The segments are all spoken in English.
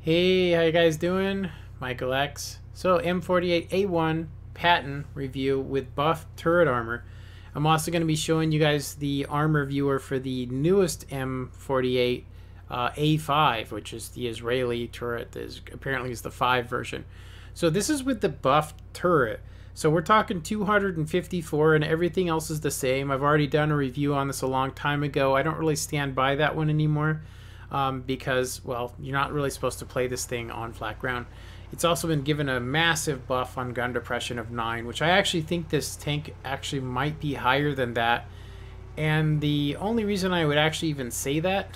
Hey, how you guys doing? Michael X. So M48A1 Patton review with buff turret armor. I'm also going to be showing you guys the armor viewer for the newest M48A5, which is the Israeli turret. That apparently is the 5 version. So this is with the buff turret. So we're talking 254 and everything else is the same. I've already done a review on this a long time ago. I don't really stand by that one anymore. Because, well, you're not really supposed to play this thing on flat ground. It's also been given a massive buff on gun depression of 9, which I actually think this tank actually might be higher than that. And the only reason I would actually even say that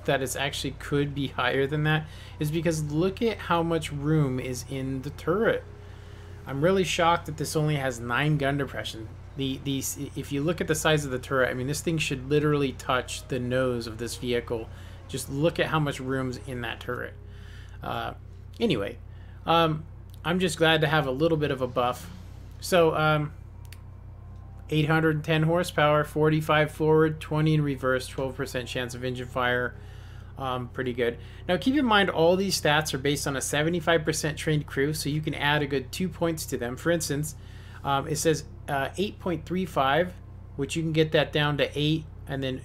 it actually could be higher than that, is because look at how much room is in the turret. I'm really shocked that this only has 9 gun depression. If you look at the size of the turret, I mean, this thing should literally touch the nose of this vehicle. Just look at how much room's in that turret. Anyway, I'm just glad to have a little bit of a buff. So, 810 horsepower, 45 forward, 20 in reverse, 12% chance of engine fire. Pretty good. Now, keep in mind, all these stats are based on a 75% trained crew, so you can add a good 2 points to them. For instance, it says 8.35, which you can get that down to 8, and then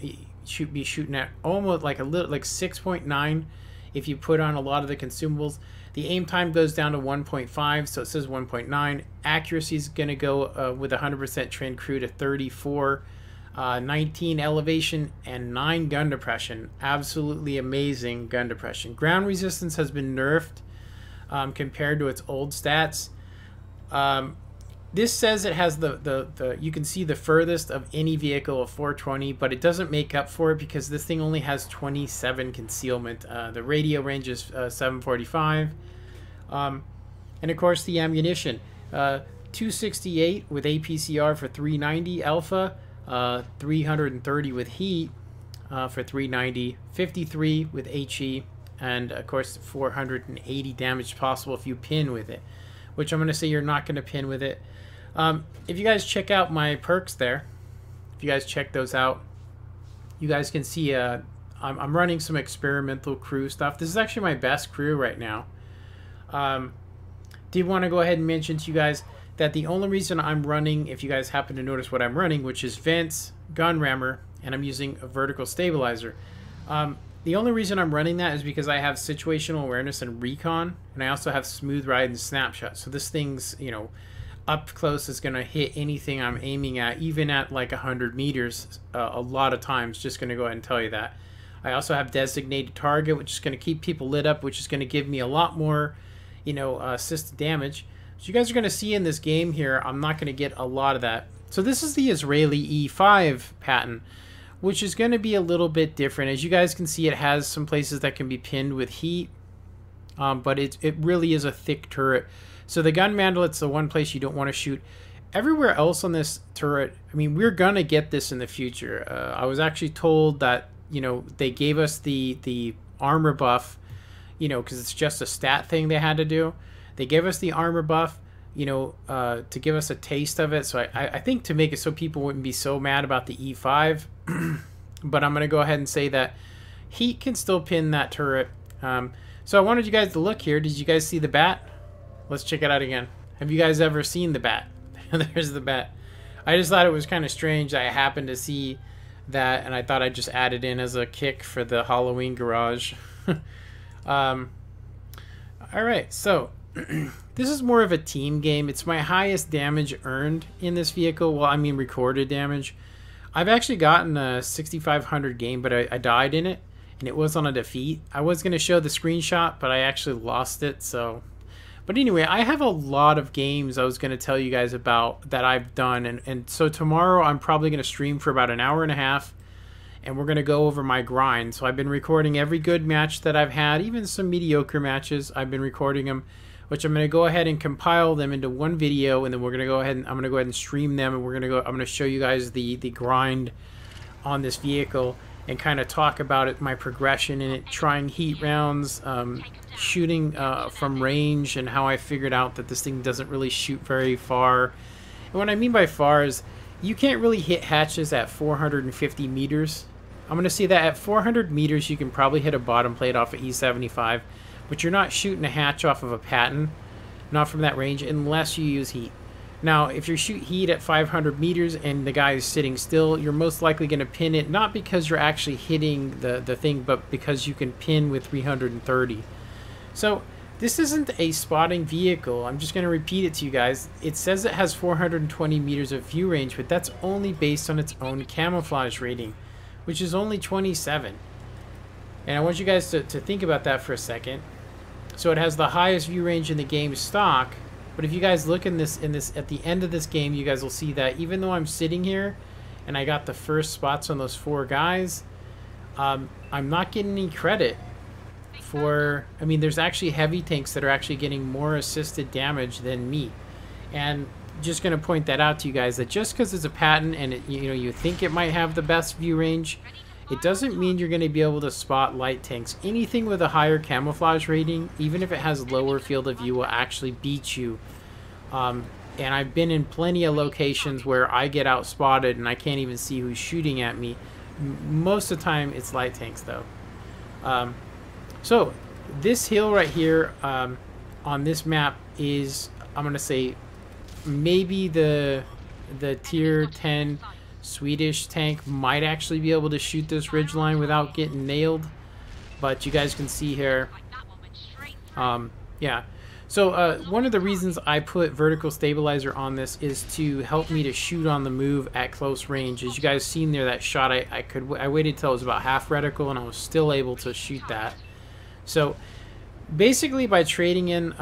be shooting at almost like 6.9 if you put on a lot of the consumables. The aim time goes down to 1.5, so it says 1.9. Accuracy is going to go with 100% trained crew to 34, 19 elevation, and 9 gun depression. Absolutely amazing gun depression. Ground resistance has been nerfed compared to its old stats. This says it has you can see the furthest of any vehicle of 420, but it doesn't make up for it because this thing only has 27 concealment. The radio range is 745. And of course the ammunition. 268 with APCR for 390 alpha, 330 with heat for 390, 53 with HE, and of course 480 damage possible if you pin with it, which I'm going to say you're not going to pin with it. If you guys check out my perks there, if you guys check those out, you guys can see I'm running some experimental crew stuff. This is actually my best crew right now. Did want to go ahead and mention to you guys that the only reason I'm running, if you guys happen to notice what I'm running, which is vents, gun rammer, and I'm using a vertical stabilizer. The only reason I'm running that is because I have situational awareness and recon, and I also have smooth ride and snapshot. So this thing's, you know, up close is going to hit anything I'm aiming at, even at like 100 meters a lot of times. Just going to go ahead and tell you that. I also have designated target, which is going to keep people lit up, which is going to give me a lot more, you know, assisted damage. So you guys are going to see in this game here, I'm not going to get a lot of that. So this is the Israeli E5 Patton, which is going to be a little bit different. As you guys can see, it has some places that can be pinned with heat, but it really is a thick turret. So the gun mandelet's the one place you don't want to shoot. Everywhere else on this turret, I mean, we're going to get this in the future. I was actually told that, you know, they gave us the armor buff, you know, because it's just a stat thing they had to do. They gave us the armor buff, you know, to give us a taste of it. So I think to make it so people wouldn't be so mad about the E5. But I'm going to go ahead and say that heat can still pin that turret. So I wanted you guys to look here. Did you guys see the bat? Let's check it out again. Have you guys ever seen the bat? There's the bat. I just thought it was kind of strange that I happened to see that, and I thought I'd just add it in as a kick for the Halloween garage. Alright, so this is more of a team game. It's my highest damage earned in this vehicle. Well, I mean recorded damage. I've actually gotten a 6,500 game, but I died in it, and it was on a defeat. I was going to show the screenshot, but I actually lost it, so... But anyway, I have a lot of games I was going to tell you guys about that I've done. And so tomorrow I'm probably going to stream for about an hour and a half. And we're going to go over my grind. So I've been recording every good match that I've had. Even some mediocre matches. I've been recording them. Which I'm going to go ahead and compile them into one video. And then we're going to go ahead and I'm going to go ahead and stream them. And I'm going to show you guys the grind on this vehicle. And kind of talk about it, my progression in it, trying heat rounds, shooting from range, and how I figured out that this thing doesn't really shoot very far. And what I mean by far is you can't really hit hatches at 450 meters. I'm going to say that at 400 meters you can probably hit a bottom plate off of E75, but you're not shooting a hatch off of a Patton, not from that range, unless you use heat. Now, if you shoot heat at 500 meters and the guy is sitting still, you're most likely going to pin it, not because you're actually hitting the thing, but because you can pin with 330. So this isn't a spotting vehicle. I'm just going to repeat it to you guys. It says it has 420 meters of view range, but that's only based on its own camouflage rating, which is only 27. And I want you guys to think about that for a second. So it has the highest view range in the game stock, but if you guys look in this at the end of this game, you guys will see that even though I'm sitting here and I got the first spots on those 4 guys, I'm not getting any credit for, I mean, there's actually heavy tanks that are actually getting more assisted damage than me. And just going to point that out to you guys, that just because it's a Patton and it, you think it might have the best view range, it doesn't mean you're going to be able to spot light tanks. Anything with a higher camouflage rating, even if it has lower field of view, will actually beat you. And I've been in plenty of locations where I get out spotted and I can't even see who's shooting at me. Most of the time it's light tanks though. So this hill right here on this map is, I'm going to say, maybe the tier 10 Swedish tank might actually be able to shoot this ridgeline without getting nailed, but you guys can see here, yeah. So one of the reasons I put vertical stabilizer on this is to help me to shoot on the move at close range. As you guys seen there, that shot I waited till it was about half reticle and I was still able to shoot that. So basically, by trading in,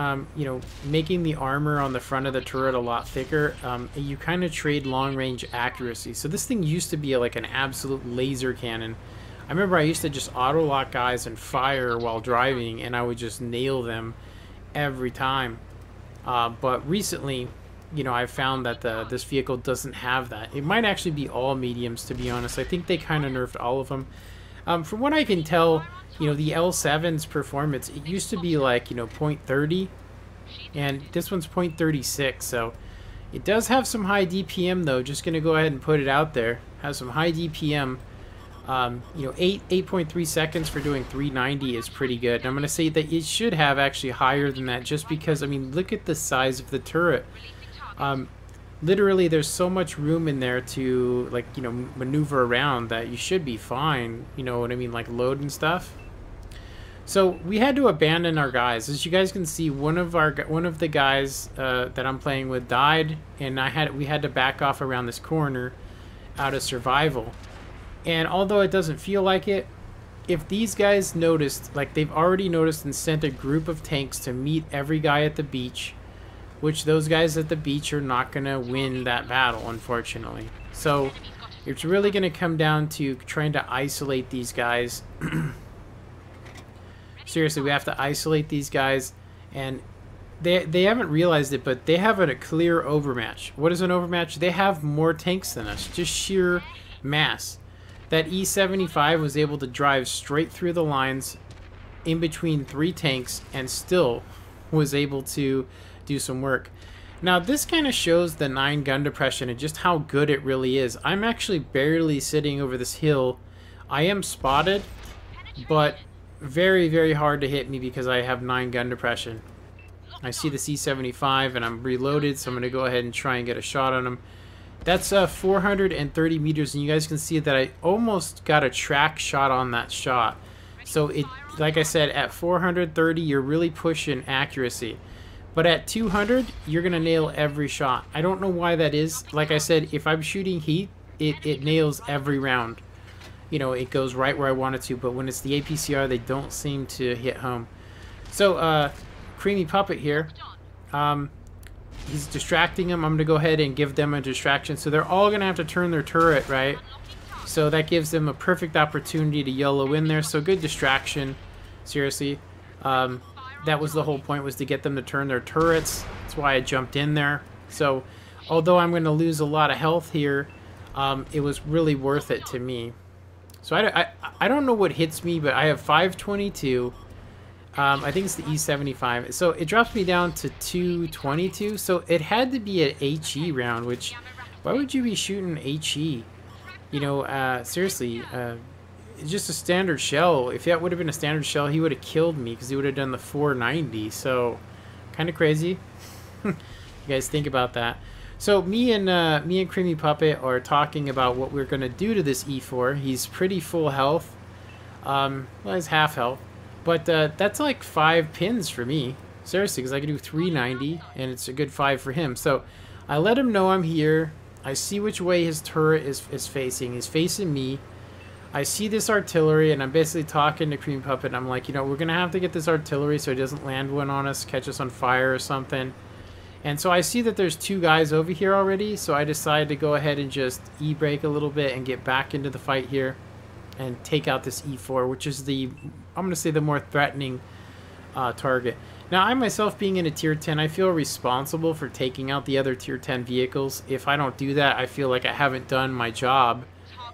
making the armor on the front of the turret a lot thicker, you kind of trade long-range accuracy. So this thing used to be like an absolute laser cannon. I remember I used to just auto-lock guys and fire while driving, and I would just nail them every time. But recently, I've found that this vehicle doesn't have that. It might actually be all mediums, to be honest. I think they kind of nerfed all of them. From what I can tell, the L7's performance, it used to be like, 0.30, and this one's 0.36, so it does have some high DPM though. Just gonna go ahead and put it out there. Has some high DPM. 8.3 seconds for doing 390 is pretty good. And I'm gonna say that it should have actually higher than that, just because, I mean, look at the size of the turret. Literally, there's so much room in there to, like, maneuver around that you should be fine. You know what I mean? Like, load and stuff. So we had to abandon our guys. As you guys can see, one of the guys that I'm playing with died, and we had to back off around this corner out of survival. And although it doesn't feel like it, if these guys noticed, like they've already noticed and sent a group of tanks to meet every guy at the beach, which those guys at the beach are not going to win that battle, unfortunately. So it's really going to come down to trying to isolate these guys. Seriously, we have to isolate these guys, and they haven't realized it, but they have a clear overmatch. What is an overmatch? They have more tanks than us, just sheer mass. That E75 was able to drive straight through the lines in between 3 tanks and still was able to do some work. Now this kind of shows the 9 gun depression and just how good it really is. I'm actually barely sitting over this hill. I am spotted, but very, very hard to hit me because I have 9 gun depression. I see the C75 and I'm reloaded, so I'm going to go ahead and try and get a shot on him. That's 430 meters, and you guys can see that I almost got a track shot on that shot. So it, like I said, at 430 you're really pushing accuracy. But at 200, you're going to nail every shot. I don't know why that is. Like I said, if I'm shooting heat, it nails every round. It goes right where I want it to. But when it's the APCR, they don't seem to hit home. So, Creamy Puppet here. He's distracting them. I'm going to go ahead and give them a distraction. So they're all going to have to turn their turret, right? So that gives them a perfect opportunity to YOLO in there. So good distraction. Seriously. That was the whole point, was to get them to turn their turrets. That's why I jumped in there. So although I'm going to lose a lot of health here, it was really worth it to me. So I don't know what hits me, but I have 522. I think it's the E75. So it drops me down to 222. So it had to be an HE round, which, why would you be shooting HE? Seriously, just a standard shell. If that would have been a standard shell, he would have killed me because he would have done the 490. So, kind of crazy. You guys think about that. So me and Creamy Puppet are talking about what we're gonna do to this E4. He's pretty full health. Well, he's half health, but that's like 5 pins for me. Seriously, because I can do 390, and it's a good 5 for him. So I let him know I'm here. I see which way his turret is facing. He's facing me. I see this artillery, and I'm basically talking to Cream Puppet, and I'm like, you know, we're going to have to get this artillery so he doesn't land one on us, catch us on fire or something. And so I see that there's 2 guys over here already, so I decided to go ahead and just E-brake a little bit and get back into the fight here and take out this E4, which is the, I'm going to say, the more threatening target. Now, I myself being in a tier 10, I feel responsible for taking out the other tier 10 vehicles. If I don't do that, I feel like I haven't done my job,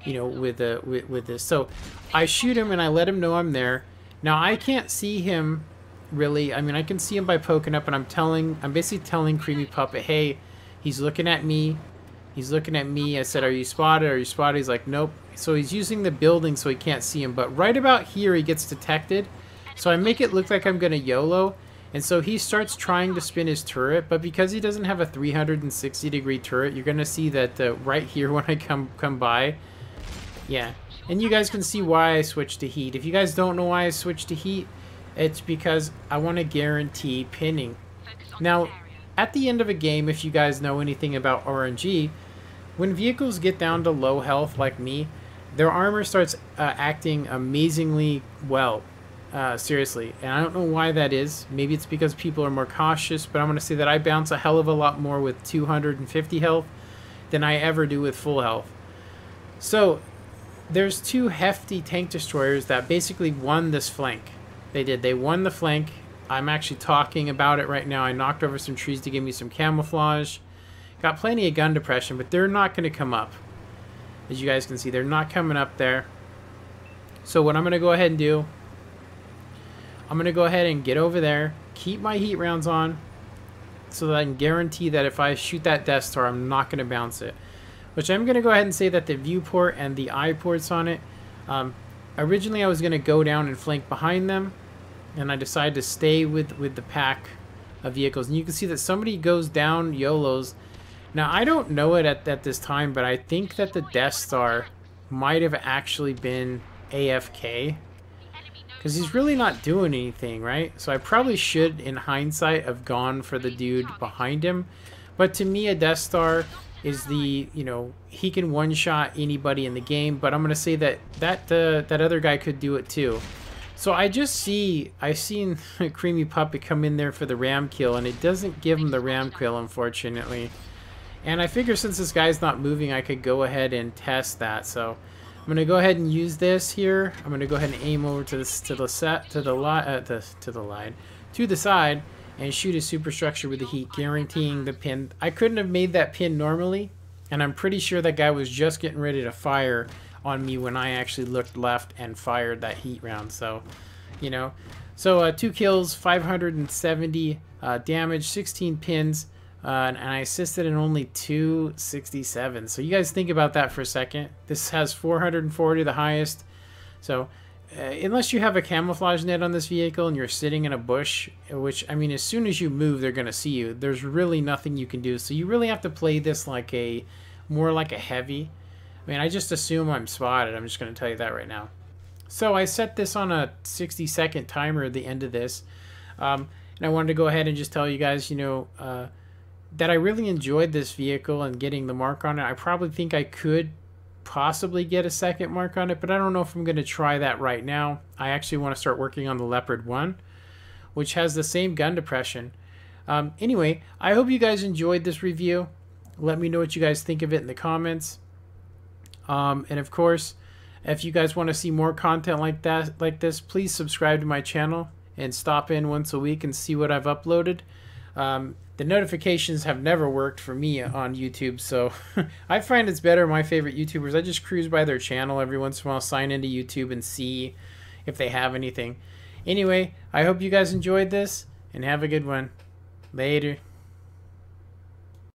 you know, with this. So I shoot him and I let him know I'm there. Now I can't see him really. I mean, I can see him by poking up, and I'm basically telling Creamy Puppet, hey, he's looking at me. He's looking at me. I said, are you spotted? Are you spotted? He's like, nope. So he's using the building so he can't see him. But right about here, he gets detected. So I make it look like I'm going to YOLO. And so he starts trying to spin his turret. But because he doesn't have a 360-degree turret, you're going to see that right here when I come by. Yeah. And you guys can see why I switched to heat. If you guys don't know why I switched to heat, it's because I want to guarantee pinning. Now, at the end of a game, if you guys know anything about RNG, when vehicles get down to low health like me, their armor starts acting amazingly well. Seriously. And I don't know why that is. Maybe it's because people are more cautious, but I'm going to say that I bounce a hell of a lot more with 250 health than I ever do with full health. So, there's 2 hefty tank destroyers that basically won this flank. They did. They won the flank. I'm actually talking about it right now. I knocked over some trees to give me some camouflage. Got plenty of gun depression, but they're not going to come up. As you guys can see, they're not coming up there. So what I'm going to go ahead and do, I'm going to go ahead and get over there, keep my heat rounds on, so that I can guarantee that if I shoot that Death Star, I'm not going to bounce it. Which I'm going to go ahead and say that the viewport and the eye ports on it, originally I was going to go down and flank behind them, and I decided to stay with the pack of vehicles. And you can see that somebody goes down YOLOs. Now, I don't know it at this time, but I think that the Death Star might have actually been AFK. Because he's really not doing anything, right? So I probably should, in hindsight, have gone for the dude behind him. But to me, a Death Star is the, you know, he can one-shot anybody in the game. But I'm going to say that that other guy could do it too. So I seen Creamy Puppet come in there for the ram kill, and it doesn't give him the ram kill, unfortunately. And I figure since this guy's not moving, I could go ahead and test that. So I'm gonna go ahead and use this here. I'm gonna go ahead and aim over to the side and shoot a superstructure with the heat, guaranteeing the pin. I couldn't have made that pin normally, and I'm pretty sure that guy was just getting ready to fire on me when I actually looked left and fired that heat round. So, you know, so 2 kills, 570 damage, 16 pins, and I assisted in only 267. So you guys think about that for a second. This has 440, the highest. So unless you have a camouflage net on this vehicle and you're sitting in a bush, which, I mean, as soon as you move, they're going to see you. There's really nothing you can do. So you really have to play this like more like a heavy. I mean, I just assume I'm spotted. I'm just going to tell you that right now. So I set this on a 60-second timer at the end of this. And I wanted to go ahead and just tell you guys, you know, that I really enjoyed this vehicle and getting the mark on it. I probably think I could possibly get a second mark on it, but I don't know if I'm going to try that right now. I actually want to start working on the Leopard 1, which has the same gun depression. Anyway, I hope you guys enjoyed this review. Let me know what you guys think of it in the comments. And of course, if you guys want to see more content like this, please subscribe to my channel and stop in once a week and see what I've uploaded. The notifications have never worked for me on YouTube, so I find it's better. My favorite YouTubers, I just cruise by their channel every once in a while, sign into YouTube and see if they have anything. Anyway, I hope you guys enjoyed this, and have a good one. Later.